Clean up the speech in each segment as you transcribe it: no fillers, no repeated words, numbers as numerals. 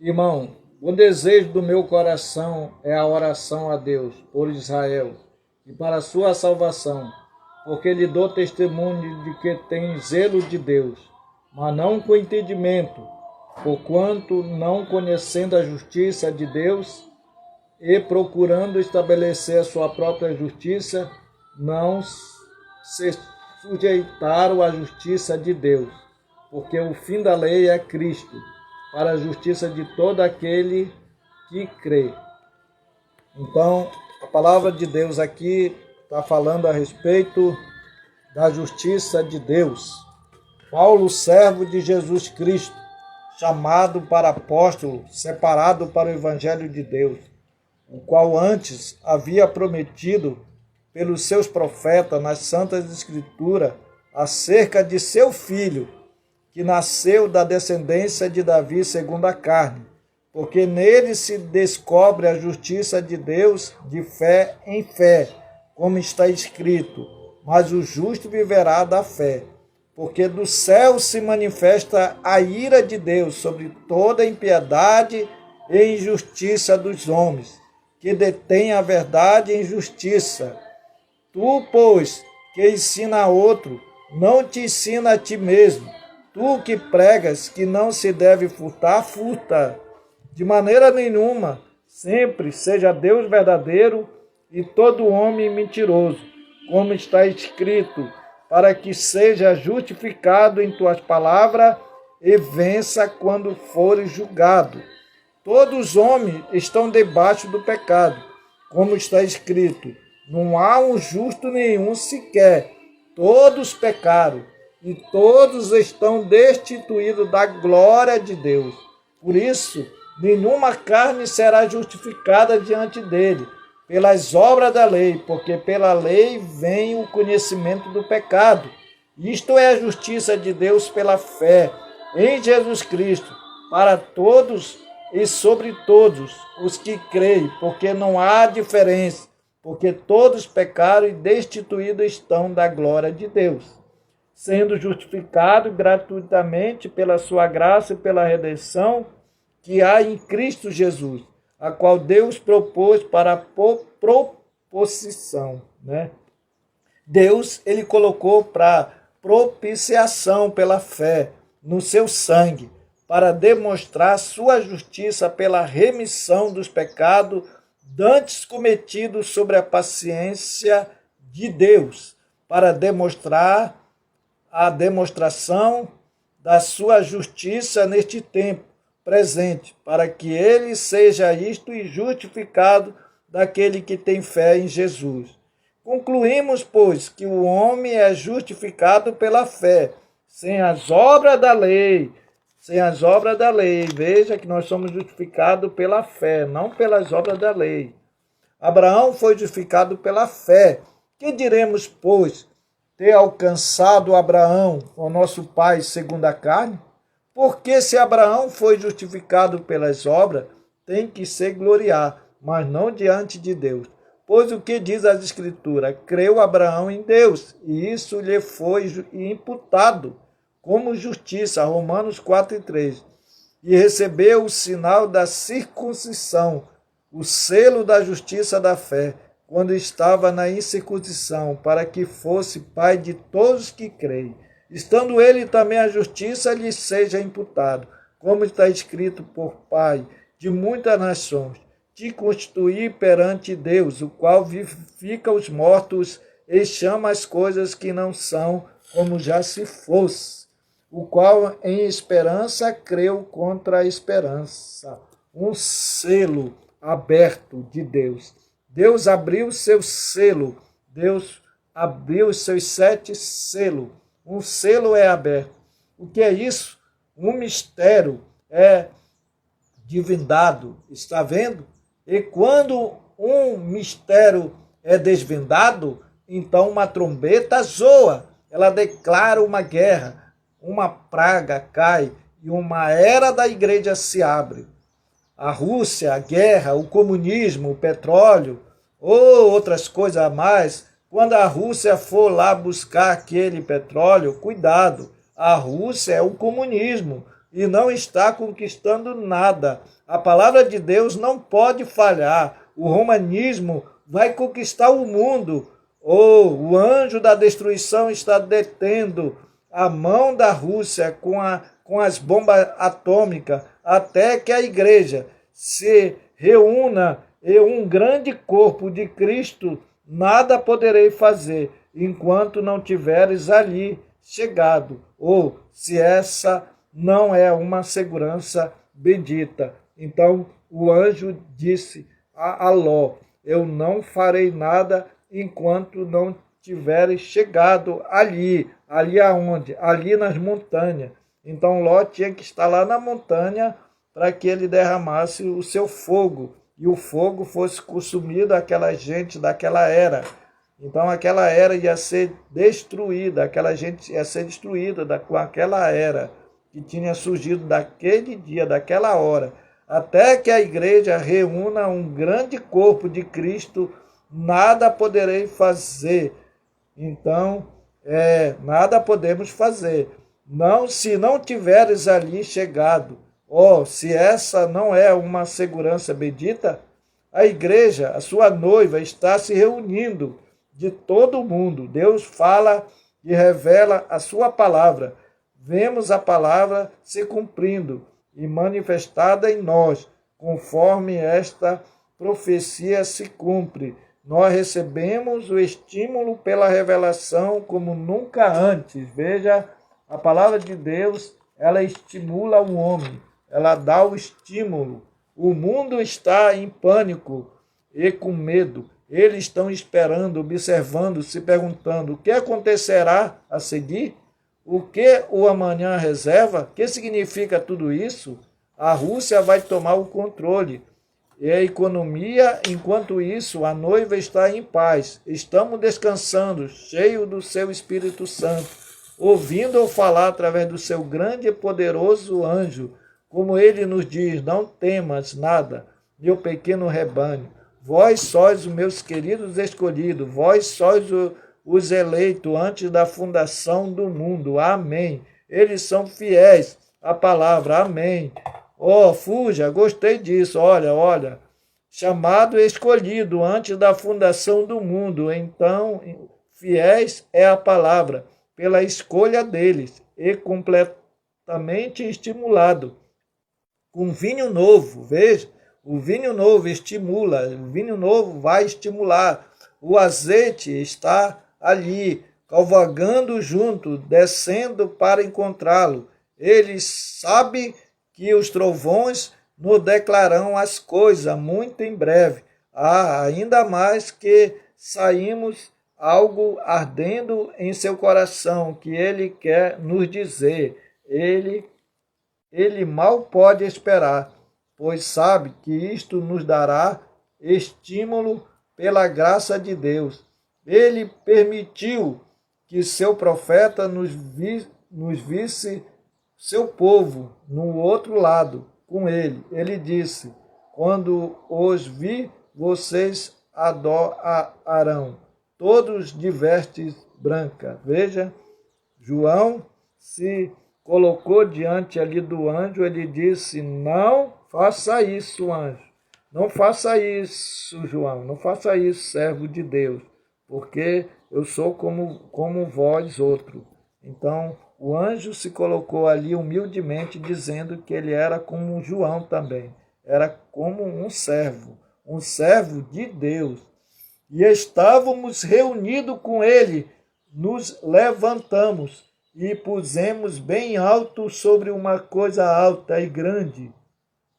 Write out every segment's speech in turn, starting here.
Irmão, o desejo do meu coração é a oração a Deus por Israel e para a sua salvação, porque lhe dou testemunho de que tem zelo de Deus, mas não com entendimento, porquanto não conhecendo a justiça de Deus e procurando estabelecer a sua própria justiça, não se sujeitaram à justiça de Deus, porque o fim da lei é Cristo, para a justiça de todo aquele que crê. Então, a palavra de Deus aqui está falando a respeito da justiça de Deus. Paulo, servo de Jesus Cristo, chamado para apóstolo, separado para o evangelho de Deus, o qual antes havia prometido pelos seus profetas nas santas escrituras acerca de seu filho, que nasceu da descendência de Davi segundo a carne, porque nele se descobre a justiça de Deus de fé em fé, como está escrito, mas o justo viverá da fé. Porque do céu se manifesta a ira de Deus sobre toda impiedade e injustiça dos homens, que detêm a verdade em justiça. Tu, pois, que ensina a outro, não te ensina a ti mesmo. Tu que pregas que não se deve furtar, furta. De maneira nenhuma, sempre seja Deus verdadeiro e todo homem mentiroso, como está escrito, para que seja justificado em tuas palavras e vença quando fores julgado. Todos os homens estão debaixo do pecado, como está escrito, não há um justo nenhum sequer, todos pecaram e todos estão destituídos da glória de Deus. Por isso, nenhuma carne será justificada diante dele, pelas obras da lei, porque pela lei vem o conhecimento do pecado. Isto é a justiça de Deus pela fé em Jesus Cristo, para todos e sobre todos os que creem, porque não há diferença, porque todos pecaram e destituídos estão da glória de Deus, sendo justificados gratuitamente pela sua graça e pela redenção que há em Cristo Jesus, a qual Deus propôs para a proposição, né? Deus, ele colocou para propiciação pela fé no seu sangue, para demonstrar sua justiça pela remissão dos pecados dantes cometidos sobre a paciência de Deus, para demonstrar a demonstração da sua justiça neste tempo presente, para que ele seja isto e justificado daquele que tem fé em Jesus. Concluímos, pois, que o homem é justificado pela fé, sem as obras da lei. Sem as obras da lei. Veja que nós somos justificados pela fé, não pelas obras da lei. Abraão foi justificado pela fé. Que diremos, pois, ter alcançado Abraão, o nosso pai segundo a carne? Porque se Abraão foi justificado pelas obras, tem que se gloriar, mas não diante de Deus. Pois o que diz as Escrituras? Creu Abraão em Deus, e isso lhe foi imputado como justiça. Romanos 4:3. E recebeu o sinal da circuncisão, o selo da justiça da fé, quando estava na incircuncisão, para que fosse pai de todos que creem. Estando ele também a justiça lhe seja imputado, como está escrito, por pai de muitas nações, te constituí perante Deus, o qual vivifica os mortos e chama as coisas que não são como já se fosse, o qual em esperança creu contra a esperança. Um selo aberto de Deus. Deus abriu seu selo, Deus abriu os seus 7 selos. Um selo é aberto. O que é isso? Um mistério é divindado, está vendo? E quando um mistério é desvendado, então uma trombeta soa, ela declara uma guerra, uma praga cai e uma era da igreja se abre. A Rússia, a guerra, o comunismo, o petróleo, ou outras coisas a mais, quando a Rússia for lá buscar aquele petróleo, cuidado, a Rússia é o comunismo, e não está conquistando nada. A palavra de Deus não pode falhar. O romanismo vai conquistar o mundo. O anjo da destruição está detendo a mão da Rússia com as bombas atômicas, até que a igreja se reúna em um grande corpo de Cristo. Nada poderei fazer enquanto não tiveres ali chegado, ou se essa não é uma segurança bendita. Então o anjo disse a Ló: eu não farei nada enquanto não tiveres chegado ali. Ali aonde? Ali nas montanhas. Então Ló tinha que estar lá na montanha para que ele derramasse o seu fogo, e o fogo fosse consumido aquela gente daquela era. Então aquela era ia ser destruída, aquela gente ia ser destruída com aquela era que tinha surgido daquele dia, daquela hora. Até que a igreja reúna um grande corpo de Cristo, nada poderei fazer. Então, nada podemos fazer. Não, se não tiveres ali chegado, se essa não é uma segurança bendita, a igreja, a sua noiva, está se reunindo de todo o mundo. Deus fala e revela a sua palavra. Vemos a palavra se cumprindo e manifestada em nós, conforme esta profecia se cumpre. Nós recebemos o estímulo pela revelação como nunca antes. Veja, a palavra de Deus, ela estimula o homem, ela dá o estímulo. O mundo está em pânico e com medo. Eles estão esperando, observando, se perguntando o que acontecerá a seguir, o que o amanhã reserva, o que significa tudo isso. A Rússia vai tomar o controle e a economia, enquanto isso, a noiva está em paz. Estamos descansando, cheio do seu Espírito Santo, ouvindo-o falar através do seu grande e poderoso anjo, como ele nos diz: não temas nada, meu pequeno rebanho. Vós sois os meus queridos escolhidos, vós sois os eleitos antes da fundação do mundo. Amém. Eles são fiéis à palavra. Amém. Fuja, gostei disso. Olha. Chamado e escolhido antes da fundação do mundo. Então, fiéis é a palavra, pela escolha deles, e completamente estimulado. Com vinho novo, veja, o vinho novo estimula, o vinho novo vai estimular. O azeite está ali, cavalgando junto, descendo para encontrá-lo. Ele sabe que os trovões nos declararão as coisas muito em breve. Ainda mais que saímos algo ardendo em seu coração, que ele quer nos dizer. Ele mal pode esperar, pois sabe que isto nos dará estímulo pela graça de Deus. Ele permitiu que seu profeta nos visse seu povo no outro lado com ele. Ele disse: quando os vi, vocês adorarão, todos de vestes brancas. Veja, João se colocou diante ali do anjo, ele disse: não faça isso, anjo. Não faça isso, João. Não faça isso, servo de Deus, porque eu sou como vós outro. Então, o anjo se colocou ali humildemente, dizendo que ele era como João também. Era como um servo de Deus. E estávamos reunidos com ele, nos levantamos e pusemos bem alto sobre uma coisa alta e grande.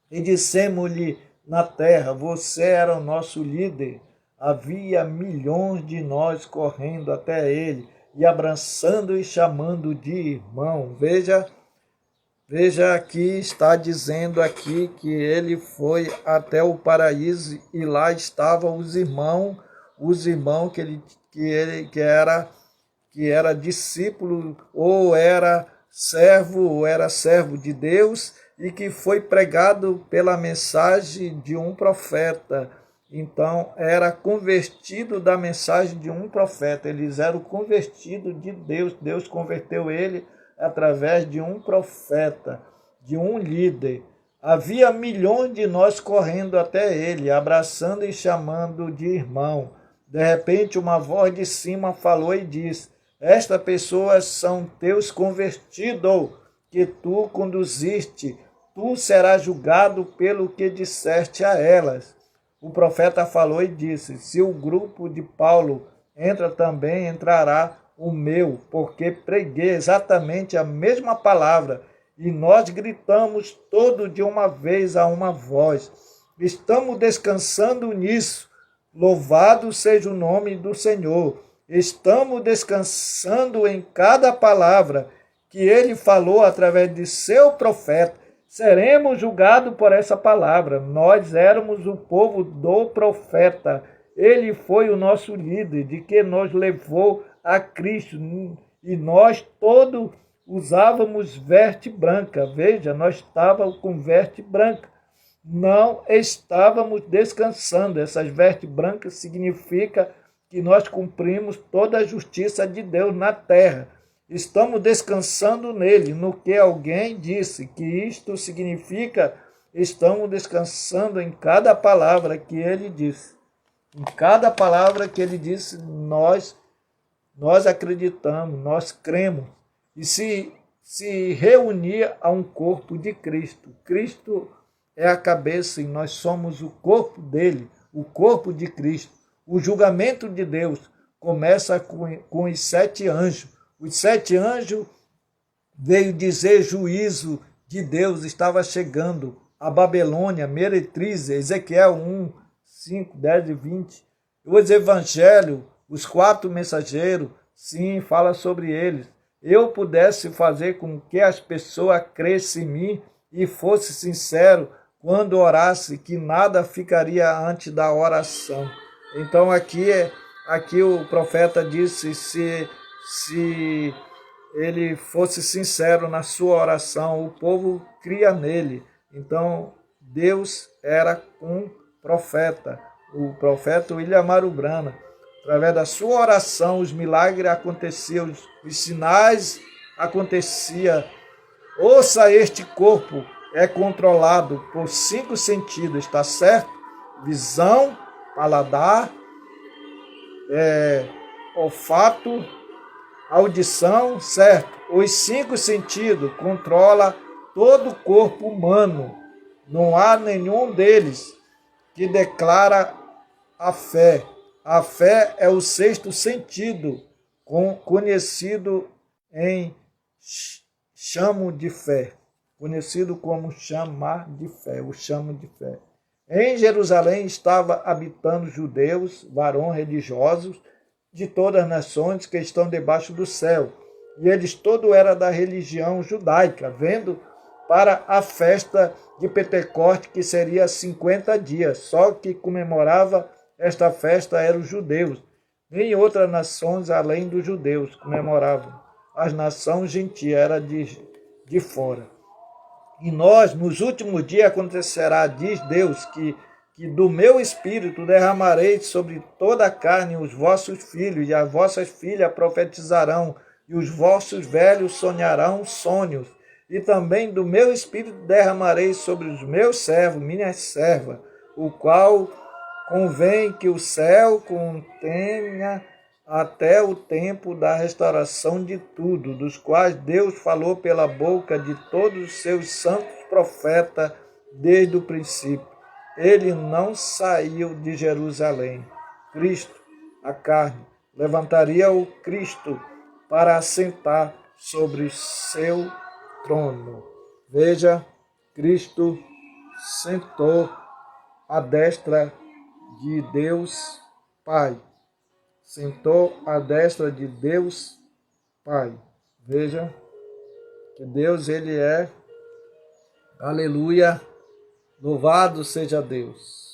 E dissemos-lhe na terra: você era o nosso líder. Havia milhões de nós correndo até ele e abraçando e chamando de irmão. Veja aqui, está dizendo aqui que ele foi até o paraíso e lá estavam os irmãos que era discípulo ou era servo de Deus, e que foi pregado pela mensagem de um profeta. Então, era convertido da mensagem de um profeta. Eles eram convertidos de Deus. Deus converteu ele através de um profeta. de um líder. Havia milhões de nós correndo até ele, abraçando e chamando de irmão. De repente, uma voz de cima falou e disse: estas pessoas são teus convertidos, que tu conduziste. Tu serás julgado pelo que disseste a elas. O profeta falou e disse: se o grupo de Paulo entra também, entrará o meu, porque preguei exatamente a mesma palavra, e nós gritamos todo de uma vez a uma voz. Estamos descansando nisso. Louvado seja o nome do Senhor. Estamos descansando em cada palavra que ele falou através de seu profeta. Seremos julgados por essa palavra. Nós éramos o povo do profeta. Ele foi o nosso líder, de que nos levou a Cristo. E nós todos usávamos veste branca. Veja, nós estávamos com veste branca. Não estávamos descansando. Essas vestes brancas significa que nós cumprimos toda a justiça de Deus na terra. Estamos descansando nele, no que alguém disse, que isto significa estamos descansando em cada palavra que ele disse. Em cada palavra que ele disse, nós acreditamos, nós cremos. E se reunir a um corpo de Cristo. Cristo é a cabeça e nós somos o corpo dele, o corpo de Cristo. O julgamento de Deus começa com os 7 anjos. Os 7 anjos veio dizer juízo de Deus estava chegando. A Babilônia, meretriz, Ezequiel 1, 5, 10 e 20. Os evangelhos, os 4 mensageiros, sim, fala sobre eles. Eu pudesse fazer com que as pessoas crescem em mim e fosse sincero quando orasse, que nada ficaria antes da oração. Então aqui o profeta disse, se ele fosse sincero na sua oração, o povo cria nele. Então Deus era um profeta, o profeta William Marubrana. Através da sua oração, os milagres aconteciam, os sinais aconteciam. Ouça, este corpo é controlado por 5 sentidos, está certo? Visão, paladar, olfato, audição, certo? Os 5 sentidos controlam todo o corpo humano. Não há nenhum deles que declara a fé. A fé é o 6º sentido, conhecido em chamo de fé. Conhecido como chamar de fé, o chamo de fé. Em Jerusalém estava habitando judeus, varões religiosos, de todas as nações que estão debaixo do céu. E eles todos eram da religião judaica, vendo para a festa de Pentecoste, que seria 50 dias. Só que comemorava esta festa eram os judeus. Nem outras nações, além dos judeus, comemoravam. As nações gentias eram de fora. E nós, nos últimos dias, acontecerá, diz Deus, que do meu espírito derramarei sobre toda a carne. Os vossos filhos e as vossas filhas profetizarão, e os vossos velhos sonharão sonhos. E também do meu espírito derramarei sobre os meus servos, minhas servas, o qual convém que o céu contenha até o tempo da restauração de tudo, dos quais Deus falou pela boca de todos os seus santos profetas desde o princípio. Ele não saiu de Jerusalém. Cristo, a carne, levantaria o Cristo para assentar sobre o seu trono. Veja, Cristo sentou à destra de Deus Pai. Sentou à destra de Deus Pai. Veja que Deus, ele é, aleluia, louvado seja Deus.